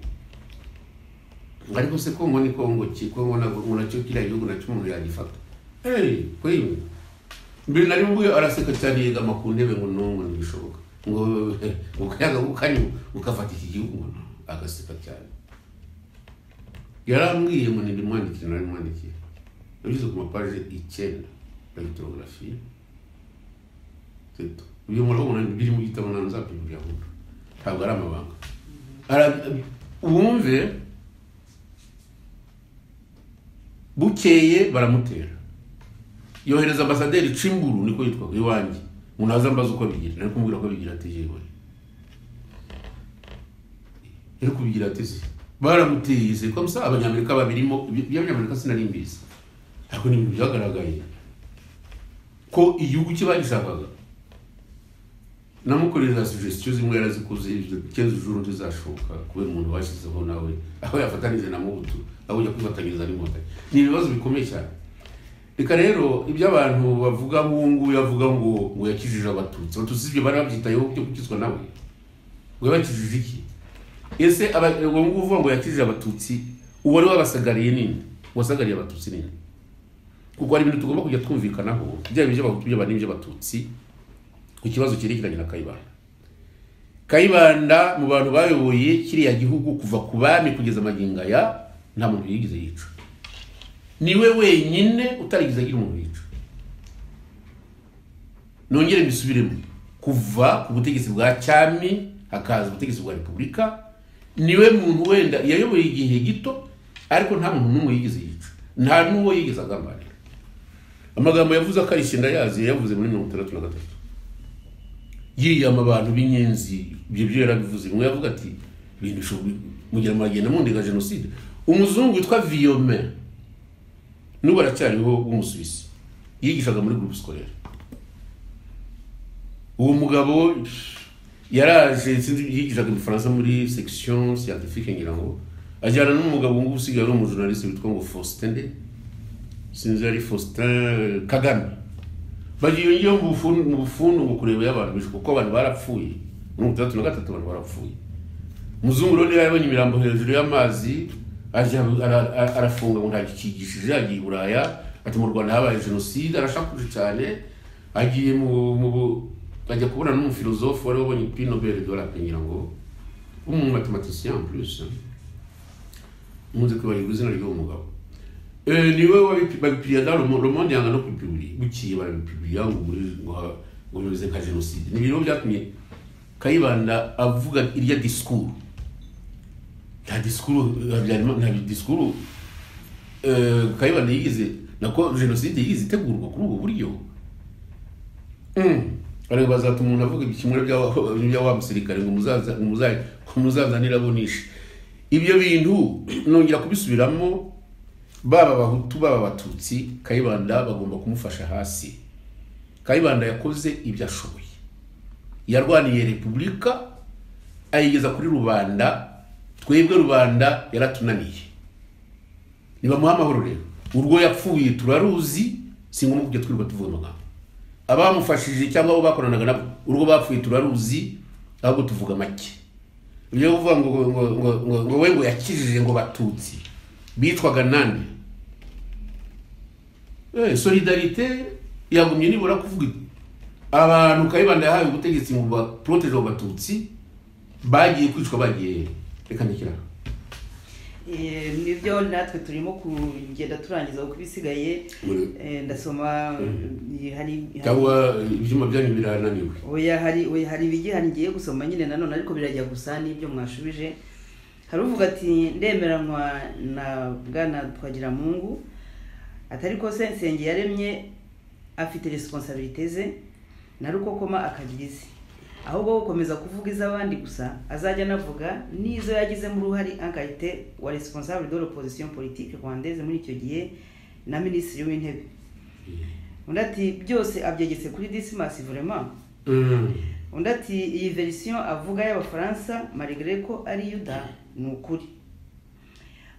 ariko se Kongo ni Kongo ki Kongo nacyo kiriya gihugu nacyo umuntu yagifata kwewe mbere nari mbuye araseka cyane yegama ku ntebe ngo nongo ntibishoboka ngo ukayaga ukanyu ukafata iki gihugu ngo agaseka cyane yarambwiye ngo ndimwandikira nari mwandikira yabize ku mapaje 9 ya lithographie teto uyu murabona biri mu gitabo nanzapibya hundo ntabwo ari amabanga umve bukeye baramutera yohereza ambasaderi Cimburu niko yitwa iwanjye munaza mbaza uko bigira nari kumubwira ko bigira ati jewe ero kubigira ati baramuteye se comme ça abanyamerika babirimo by'abanyamerika sinarimbiza ariko ni byagaragaye ko igihugu kibagishakaga namukorera suggestion zimwe yarazikuze ikenzo juru ntizashoka kubera umuntu washizeho nawe aho yafatanije na Mubutu aho ujya kwifatanyiriza n'Inkotanyi ni ibibazo bikomeye cyane reka rero ibyo abantu bavuga ngo yavuga ngo yakijije abatutsi ibyo bari babyitayeho byo kukizwa nawe ngo yakijije iki ese ngo uvuga ngo yakijije abatutsi uwo ari wabasagariye nini wasagariye abatutsi nini kuko ari ibintu tugomba kujya twumvikanaho byaba ibyo abahutu byaba n'ibyo abatutsi ku kibazo cyerekeranye na Kayibanda mu bantu bayoboye kiriya gihugu kuva ku bami kugeza maginga ya nta muntu yigize yica niwe wenyine utarigize agira umuntu yica nongere mbisubiremo kuva ku butegetsi bwa cyami hakaza ubutegetsi bwa repubulika niwe muntu wenda yayoboye igihe gito ariko nta muntu n'umwe yigize yica nta n'uwo yigize agambanira amagambo yavuze akarishinda yazi yavuze muri 1963 yiyama abantu b'inyenzi byo yarabivuze mwe yavuga ati bintu shobi mugira magenda mundiga genocide umuzungu witwa Villaume nubu aracyariho w'umusuwisi yigishaga muri groupe scolaire uwo mugabo yaraje yigishaga mu Faransa muri section scientifique ngirango ajyana n'umugabo ngo usigaye ari umujournaliste witwa ngo Faustin Sinzari Faustin Kagame bagiye yo mu bufundu ngo kureba y'abantu bishwe kuko abantu barapfuye mu 33 abantu barapfuye muzungu rero yabonye imirambo hejuru y'amazi aje arafunga ngo ntakigishije agiye Buraya ati mu Rwanda habaye genocide arashakuje cyane agiye mu ajya kubona n'umufilosofe wari wabonye prix Nobel de la paix ngirango mathématicien en plus muze ko bari guzina ryo mugabo niwe wabipiriya dans le monde yanga no publier bukiye barabipiriya ngo muri bize nka genocide ni biro byatumye Kayibanda avuga iriya discours nta discours Kayibanda yigize nako genocide yigize itegurwa kuri ubu buryo ariko bazata umuntu avuga ibikimwe bya wa musirikare ngo muzaza nirabonisha ibyo bintu nongera kubisubiramo baba abahutu baba abatutsi Kayibanda bagomba kumufasha hasi Kayibanda yakoze ibyo ashoboye yarwaniye repubulika ayigeza kuri rubanda twebwe rubanda yaratunaniye niba muhamahoro rero urwo yapfuye turaruzi singombwa kujya twirirwa tuvuga amagambo abamufashije cyangwa abo bakoranaga nabo urwo bapfuye turaruzi ahubwo tuvuga make ibyo uvuga ngo we ngo yakijije ngo batutsi bitwaga nande solidarité yagumye nibura kuvuga abantu Kayibanda yahaye ubutegetsi mu ba protege abatutsi bagiye kwicwa bagiye reka ndikira nibyo natwe turimo kugenda turangiza uko bisigaye ndasoma hari cyangwa ibyuma byanyu birananiwe oya hari ibigihari ngiye gusoma nyine nanone ariko birajya gusa n'ibyo mwashubije hari uvuga ati ndemeranwa na Bwana Twagiramungu atari ko Sensenge yaremye afite responsabilité ze naruko koma akagirize ahubwo gukomeza kuvuga izabandi gusa azajya navuga nizo yagize mu ruhari enquête wa responsable de l'opposition politique rwandaise muri icyo gihe na ministre w'intebe undati byose abyegetse kuri Dismas vraiment undati iyi version avuga y'abafaransa malgré ko ari Yuda nukuri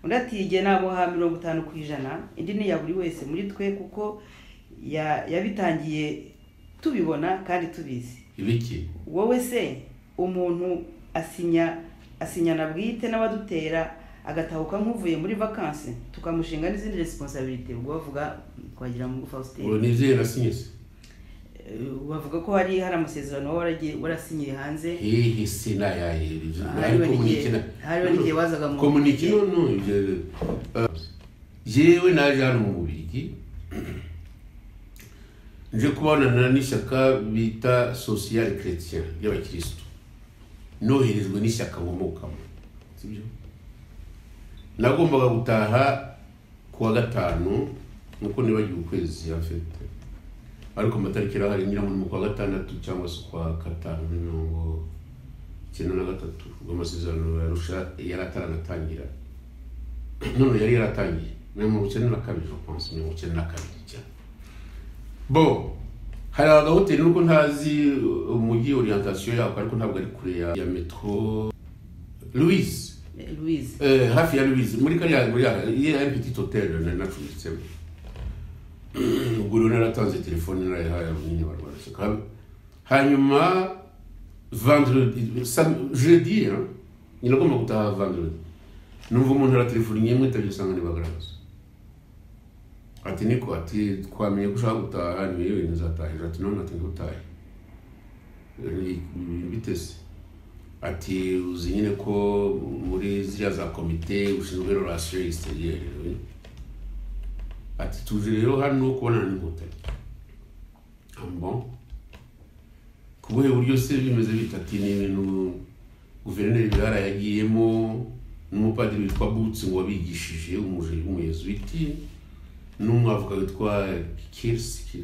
undati igihe nabo ha 50% indi ni ya buri wese muri twe kuko yabitangiye tubibona kandi tubizi ibiki wowe se umuntu asinyana bwite n'abadutera agatahuka nk'uvuye muri vacances tukamushinga n'izindi responsabilité ubwo bavuga twagira mu Faustin ni izihe nasinyise bavuga ko hari amasezerano warasinyiye hanze hehe sinayahirije hariho n'igihe wazaga mu communique no jewe naje hano mu Bubiligi nje kubonana n'ishyaka bita social chrétien y'abakristo noherejwe n'ishyaka nkomokamo sibyo nagombaga gutaha kuwa gatanu nuko nibagiwe ukwezi afite ariko amatariki arahari ngira mu kwa gatandatu cyangwa se kwa gatanu mirongo 93 rw'amasezerano yarusha yarataranatangira none yari yaratangiye mu 92 je pense mu 92 cyane bo hari agahoteli nuko ntazi umujyi orientation yako ariko ntabwo ari kure ya metro Louise hafi ya Louise muri kariya ya petit hotel na nacuritse ubwo naratanze telefone narayahaye nyine barwara hanyuma vendredi jeudi nyina gomba gutaha vendredi numva umuntu ara telefone nyemwe tagisanga ni bagaragaza ati niko ati twamenye gushaka gutaha ni yewe nzataha ati none ati gutaha bitese ati uzi nyine ko muri ziriya za komite ushinzwe relation extérieure ati tuje rero hano kubonana n'inkotanyi bon kubuhe buryo se bimeze bitati ni ibintu guverineri Birara yagiyemo n'umupadiri witwa Butsi ngo wabigishije umuyezuiti n'umwavuga witwa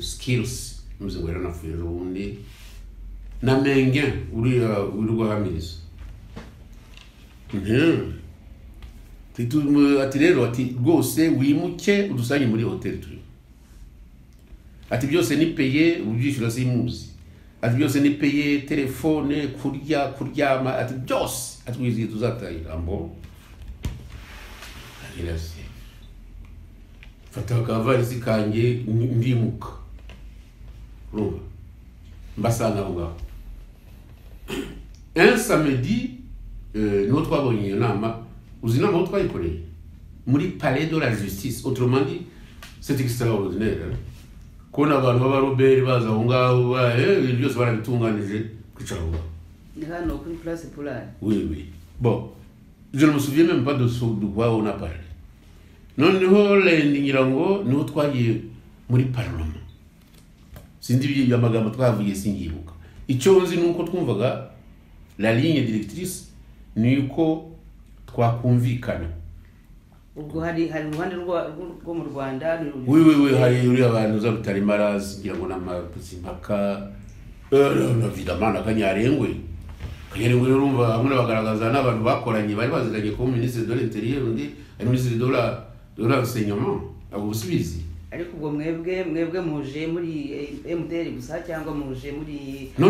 Skills muze ngo yaranafuye rundi na Menge uri hamiriza ati rero ati rwose wimuke udusanye muri hotel turi ati byose ni paye ubyishura simuzi ati byose ni paye telefone kuryama ati byose ati wiziye tuzatahira mbo irase fata kavarisi kanjye ndimuka urumva mbasanga aho ngaho un samedi niho twabonye iyo nama uzi inama aho twayikoreye muri palais de la justice autrement dit c'est extraordinaire kubona abantu baba Robert baza aho ngaho ibintu byose barabitunganije kwicara aho ngaho ni hano kuri place Polare oui bon je ne me souviens même pas de quoi on a parlé noneho lendi ngira ngo niho twagiye muri parlement sindi ibyo amagambo twavuye singibuka icyo nzi nuko twumvaga la ligne directrice ni uko twakumvikana ubwo hari uruhande rwo mu Rwanda oui hari uri abantu za Rutarimarazi ngira ngo n'amapaka évidemment akanyarengwe urumva hamwe bagaragaza n'abantu bakoranye bari baziranye ko ministre de l'intérieur undi ari ministre de l'enseignement abo busubizi ariko ubwo mwebwe muje muri MDR gusa cyangwa muje muri no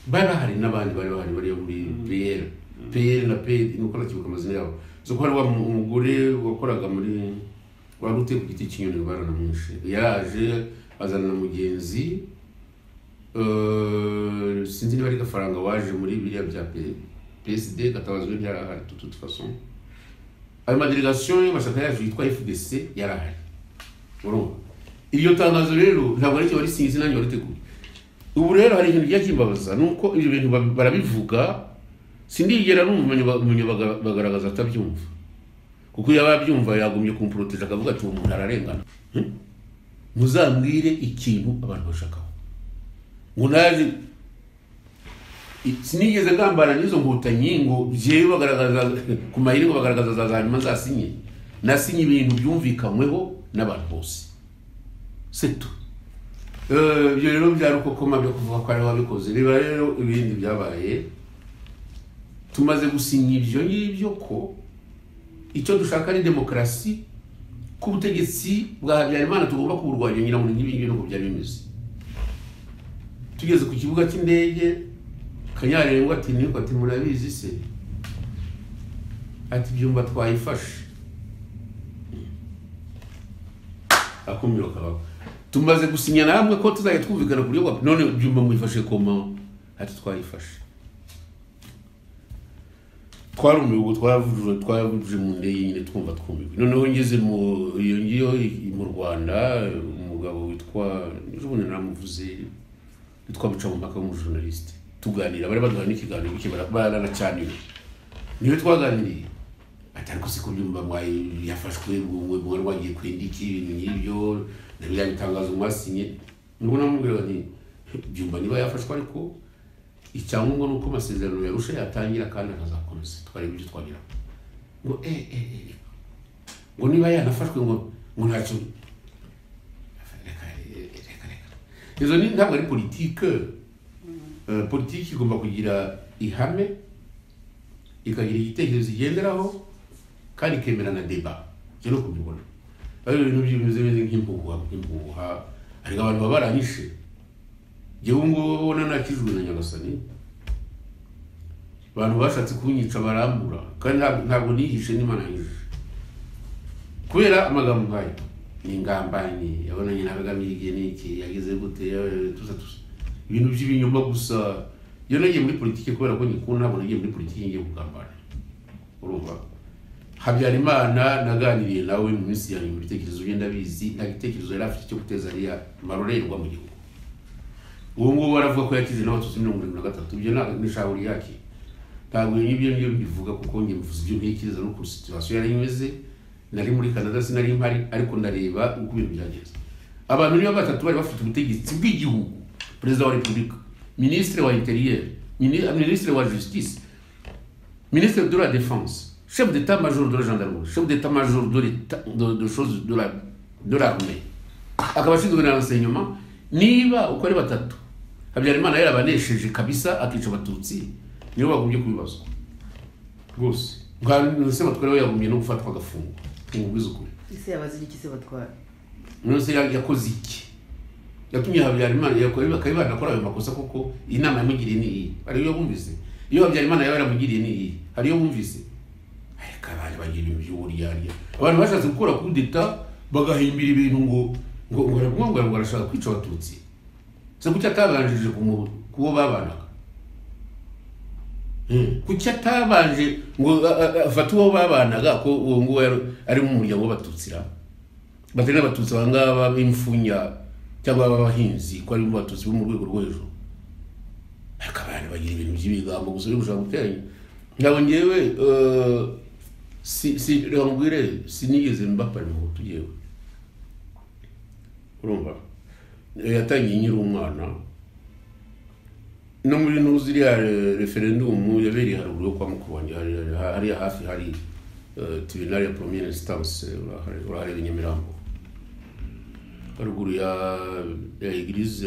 bari hari n'abandi bari muri PR na PD nuko nakibuka amazina yabo zo ko hari wa umugore wakoraga muri warute ku giti cy'inyoni baranamwishe yaje azana na mugenzi sinzi niba ari gafaranga waje muri biriya bya PSD gatabazwe ntiyarahari toute façon ayo madelegation y'amashaka yaje yitwa FDC yarahari urumva iyo tangazo rero ntabwo ari cyo wari sinzi nanjye wariteguye ubu rero hari ikintu cyakimbabaza nuko ibyo bintu barabivuga sindigera n'umunya bagaragaza atabyumva kuko yababyumva yagumye kumproteje akavuga ati umuntu ararengana muzambwire ikintu abantu bashakaho ngo naje sinigeze ngambana n'izo nkotanyi ngo byewe bagaragaza ku mahiri ngo bagaragaza za hanyuma zasinye nasinye ibintu byumvikanyweho n'abantu bose c'est tout byo rero byari uko koma byo kuvuga ko ari wabikoze reba rero ibindi byabaye tumaze gusinya ibyo ngibyo ko icyo dushaka ari demokrasi ku butegetsi bwa Habyarimana tugomba kuburwanya nyina mu n'ibingi no byari bimeze tugeze ku kibuga cy'indege Kanyarengwa ati niko ati murabizi se ati byumba twayifashe akumiro kabaho tumaze gusinya namwe ko tuzajya twumvikana kuri yo none byumva mwifashe koma ati twayifashe twarumiwe twavuje mu ndeye nyine twumva twumbiwe noneho ngeze mu iyo ngiyo mu Rwanda umugabo witwa Jubone namuvuze witwa Buca mu maka w'umujournaliste tuganira bari baduha n'ikiganiro bike baranacaniwe niwe twaganiriye atari siko byumva mwaye yafashwe mu wagiye kwindika ibintu nk'ibyo nabya bitangazo mwasinye nuko namubwira nti byumva niba yafashwe ariko icyangombwa nuko amasezerano yarusha yatangira kandi akazakomeza twari ibyo twagira ngo ngo niba yanafashwe ngo ntacyo izo ni ntabwo ari politique politique igomba kugira ihame ikagira igitekerezo igenderaho kandi ikemera na débat cyo kubibona ari ibintu by'imeze nk'impuha ariko abantu babaranyishe jewe ngo bona nakijwe na Nyagasani abantu bashatse kunyica barambura kandi ntabwo nihishe n'Imana yije kubera amagambo nkayo n'ingambanye yabonanye nabagamije n'iki yagize gute tuza ibintu by'ibinyoma gusa yo nagiye muri politike kubera ko nyikunda ntabwo nagiye muri politike ngiye kugambana urumva Habyarimana naganiriye nawe mu minsi yanyu mu bitekerezo bye ndabizi nta gitekerezo yari afite cyo guteza ariya marorerwa mu gihugu uwo ngo baravuga ko yakize n'abatutsi 1973 ibyo ni shawuri yake ntabwo n'ibyo bivuga kuko ngiye mvuze ibyo ntekereza no ku situation yari imeze nari muri Canada sinari mpari ariko ndareba uko ibintu byagenze abantu niyo batatu bari bafite ubutegetsi bw'igihugu president wa Republika ministre wa intérieur ministre wa justice ministre de la défense chef d'état-major de la gendarmerie chef d'état-major de choses de l'armée akabashinzwe na renseignement niba uko ari batatu Habyarimana yarabanesheje kabisa akica abatutsi niyo bagumye kubibazwa rwose ngasema twari yagumye no gufatwa agafungo ubwizo kuri ise yabazi iki se batwara nose yakoze iki yatumye Habyarimana yakabibana akora ayo makosa koko inama yamugiriye ni ari yo bumvise iyo Habyarimana yaramugiriye ni ari yo bumvise kabari bagira iby'uburyarya abantu bashatse gukora coup d'état bagahimbira ibintu ngo barashaka kwica abatutsi se kuki atabanjije kubo babanaga kuki atabanje ngo afata uwo babanaga ko uwo ngo ari mu muryango w'abatutsira batari n'abatutsi bangaba b'imfunya cyangwa abahinzi ko ari mu batutsi bo mu rwego rwo hejuru akabana bagira ibintu by'ibigambo gusa byo gushaka guteranya ngabo ngewe si rangwire sinigeze mbapara mu tuyewe urumva yatangiye nyiri umwana no muri nuziri ya referendum yabereye haruguru yo kwa mukuru wanjye hari hafi hari tribunal ya première instance urahari Nyamirambo haruguru ya église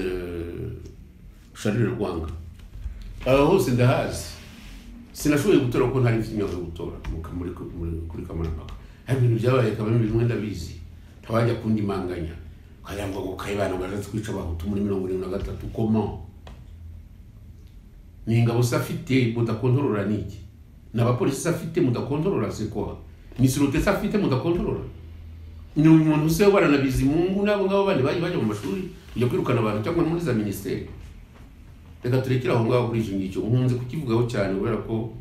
Charles Rwanga aho hose ndahazi sinashoboye gutora ko ntari mfite imyaka yo gutora kuri Kamarampaka hari ibintu byabaye kabamwe bimwe ndabizi ntawajya kundi manganya kayangwa ngo kayibana ngo twica abahutu muri 1973 comment n'ingabo safite mudakontorora niki n'abapolisi safite mudakontorora seko misirote safite mudakontorora ni umuntu use baranabizi Mungu nabo ngabo bandi baje mu mashuri yo kwirukana abantu cyangwa muri za ministeri reka turekira aho ngaho kuri icyo unkunze kukivugaho cyane kubera ko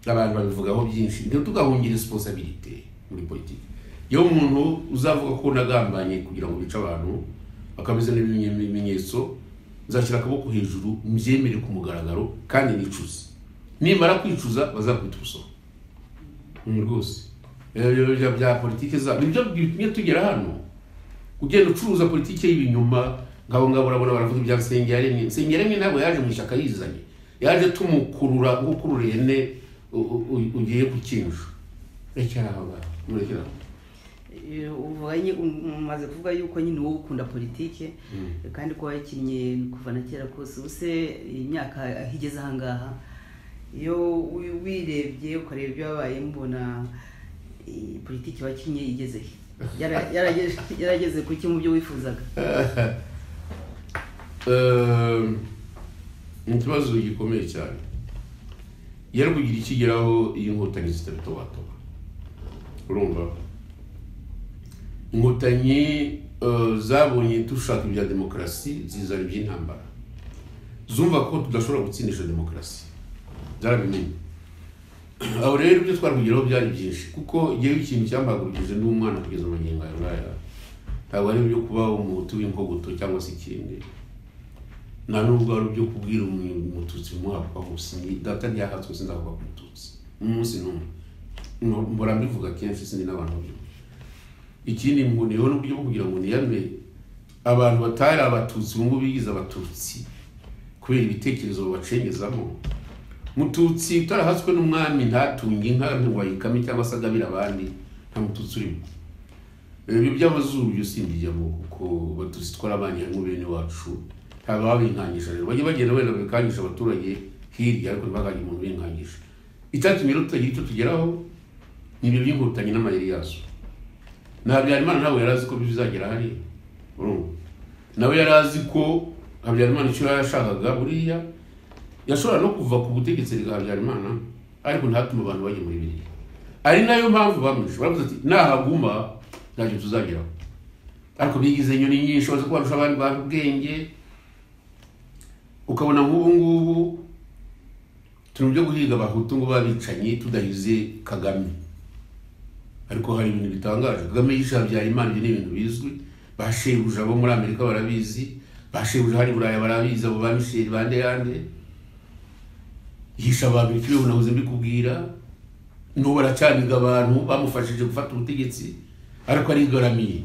abantu babivugaho byinshi ndio tugahungira responsibility muri politiki yo umuntu uzavuga ko nagambanye kugira ngo bice abantu akameze n'ibimenyetso nzashira akaboko hejuru mbyemere ku mugaragaro kandi nicuza nimara kwicuza bazakwita ubusoro rwose bya politiki za nibyo bitumye tugera hano kugenda ucuruza politiki y'ibinyuma ngabo urabona baravuga ibya Nsengiyaremye ntabwo yaje mu ishyaka yizanye yaje tumukurura ngukururene ugiye kukinjura recyaraho murekera uvuye umaze kuvuga yuko nyine wowe ukunda politike kandi ko wayikinnye kuva na kera kose use imyaka higeze ahangaha iyo wirebye ukareba ibyo wabaye mbona politiki wakinnye igeze yarageze ku cyo mu byo wifuzaga ikibazo gikomeye cyane yari kugira ikigeraho iyi nkotanyi zitabitobato urumva inkotanyi zabonye dushaka ibya demokarasi zizana iby'intambara, zumva ko tudashobora gutsindisha demokarasi, zarabimenye. Aho rero ibyo twarugeraho byari byinshi, kuko igihe ikintu cyambagurukije n'umwana kugeza amagingo aya ntabwo ari ibyo kuba umuhutu w'inkogoto cyangwa se ikindi, nta nubwo ari ibyo kubwira umututsi muhabwa hose. Data ntiyahatswe sinzavuga ku mututsi umunsi n'umwe, mbora mbivuga kenshi sindi n'abantu byo. Ikindi mboniyeho n'uburyo bwo kugira ngo niyame abantu batari abatutsi ngo bigize abatutsi kubera ibitekerezo bacengezamo. Mututsi utarahatswe n'umwami ntatunge inka ngo ayikame cyangwa se agabira abandi, nta mututsi urimo. Ibi by'amazuru byo simbijyamo kuko batutsi twarabanye hamwe bene wacu, ntabwo babinkangisha rero bajye bagenda wenda bakangisha abaturage hirya, ariko ntibagaje umuntu binkangisha. Icyatumye rero tutagira icyo tugeraho ni ibyo by'inkotanyi n'amayeri yazo. Habyarimana ntabwo yari azi ko bizagera hari, nawe yari azi ko Habyarimana icyo yashakaga buriya yashobora no kuva ku butegetsi bwa Habyarimana, ariko ntatuma abantu bajya muri biriya. Ari nayo mpamvu bamwishe, baravuze ati nahaguma ntacyo tuzageraho. Ariko bigize inyoni nyinshi baza kubarusha abandi bantu ubwenge, ukabona nk'ubu ngubu turi byo guhiga abahutu ngo babicanye tudahize Kagame. Ariko hari ibintu bitangaje, Kagame yishe Habyarimana, ni ibintu bizwi, bashebuja bo muri Amerika barabizi, bashebuja hari Buraya barabizi, abo ba Michel Bandeyande yisha abantu kibeho nahoze mbikubwira, no baracaniga abantu bamufashije gufata ubutegetsi, ariko ari garamiye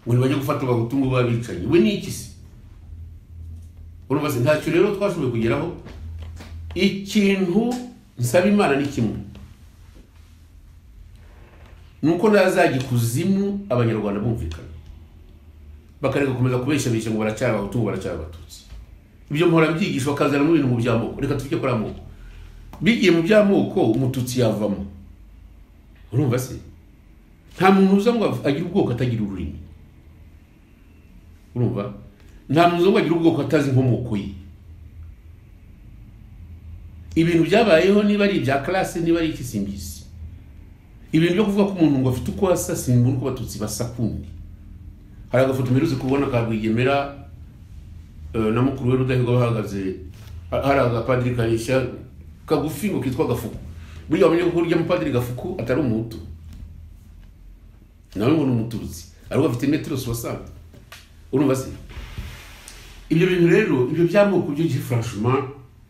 ngo nibajye gufata abahutu ngo babicanye. We ni iki se? Urumva ntacyo rero twashoboye kugeraho. Ikintu nsaba Imana ni kimwe, nuko nazajya kuzimu abanyarwanda bumvikana, bakareka gukomeza kubeshabesha ngo baracyara abahutu ngo baracyara abatutsi. Ibyo mpora byigisha bakazana mu bintu mu byamoko. Reka tujye kora amoko, bigiye mu byamoko umututsi yavamo. Urumva se nta muntu uza ngo agira ubwoko atagira ururimi. Urumva nta muntu uza ngo agira ubwoko atazi inkomoko ye. Ibintu byabayeho niba ari ibya classe niba ari ikisimbisi, ibintu byo kuvuga ko umuntu ngo afite uko asa simbona ko batutsi basa kundi. Hari agafoto mperuze kubona ka Rwigemera na mukuru we Rudahigwa bahagaze, hari agapadiri karisha kagufi ngo kitwa Gafuku. Buriya bamenye ko urya mupadiri Gafuku atari umuhutu, nawe ngo n'umututsi, ariko afite metero 60. Urumva se ibyo bintu rero, ibyo byamoko byo franchement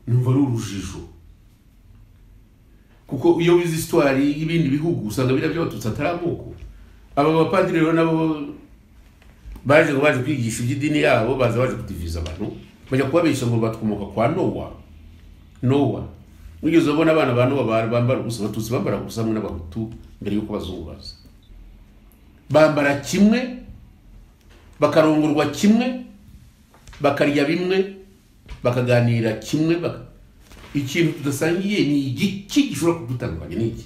numva ari urujijo, kuko iyo wize histoire y'ibindi bihugu usanga bira by'abatutsi atari amoko. Aba bapadiri rero nabo baje kwigisha iby'idini yabo, baje kudiviza abantu, bajya kubabesha ngo batkomoka kwa Nowa. Ugeze ubona abana bambara gusa, abatutsi bambara gusa hamwe n'abahutu mbere yuko bazungu baza, bambara kimwe, bakarongorwa kimwe, bakarya bimwe, bakaganira kimwe. Ikintu tudasangiye ni igiki gishobora kudutandukanya n'iki?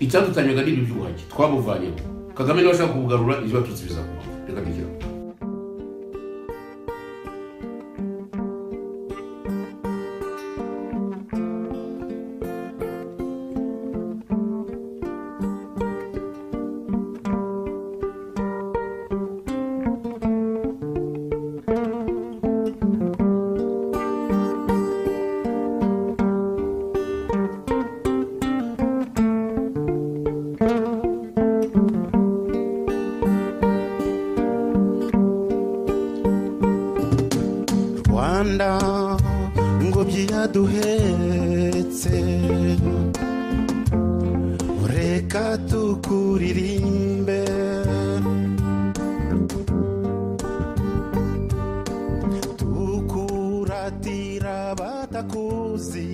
Icyadutanyaga ni ibyo by'ubuhake twabuvanyeho. Kagame niwe ashaka kubugarura, ibyo abatutsi bizakuba. Reka bikira ngobyi yaduhetse, reka tukuririmbe, tukuratira batakuzi,